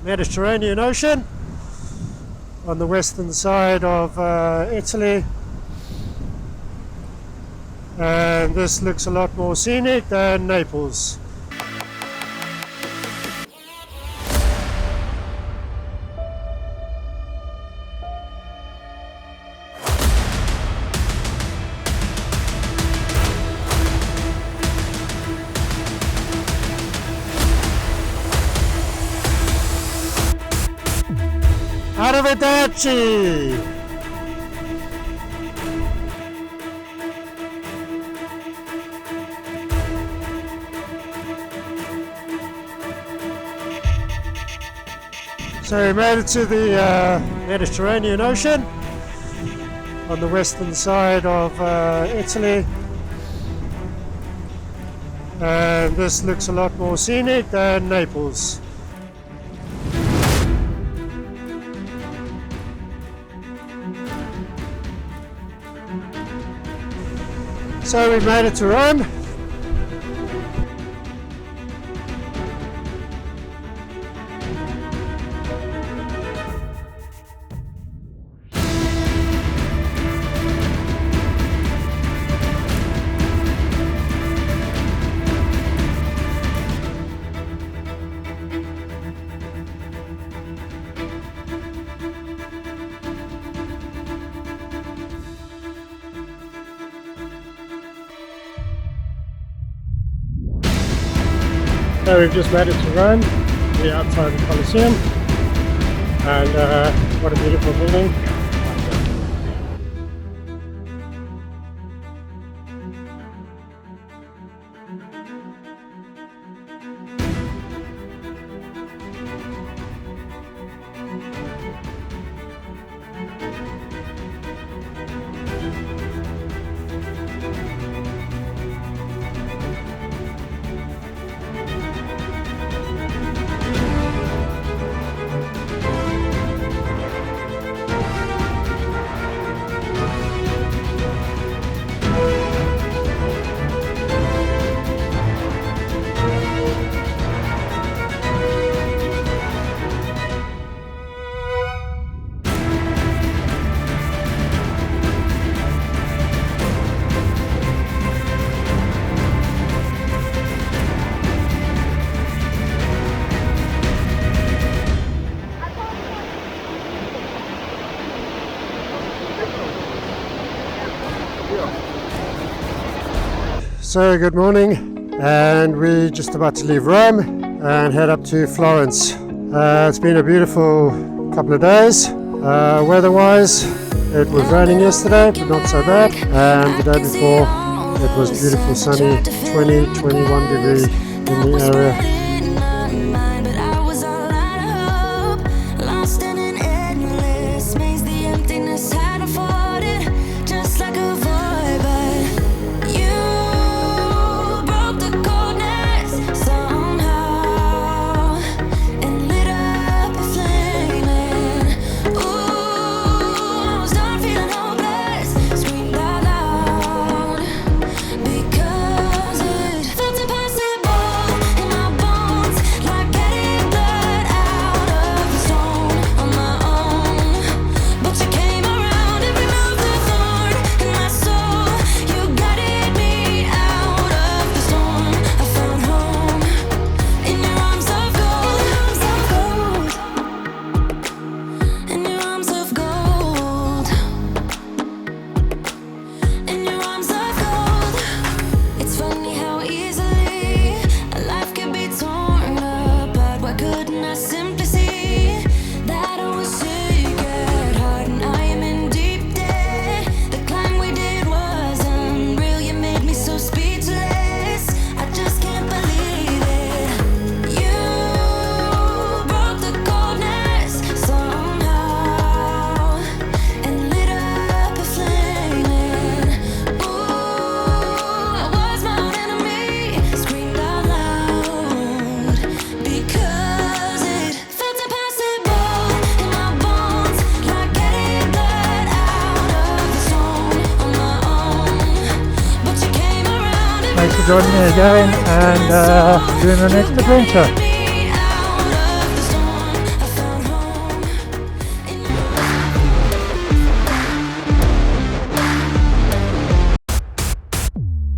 Mediterranean Ocean on the western side of Italy, and this looks a lot more scenic than Naples. Arrivederci! So we made it to the Mediterranean Ocean on the western side of Italy, and this looks a lot more scenic than Naples. So we made it to Rome. So we've just made it to Rome. We're outside the Colosseum, and what a beautiful building. So good morning, and we're just about to leave Rome and head up to Florence. It's been a beautiful couple of days. Weather-wise, it was raining yesterday, but not so bad. And the day before, it was beautiful, sunny, 20-21 degree in the area. Thanks for joining me again and doing the next adventure.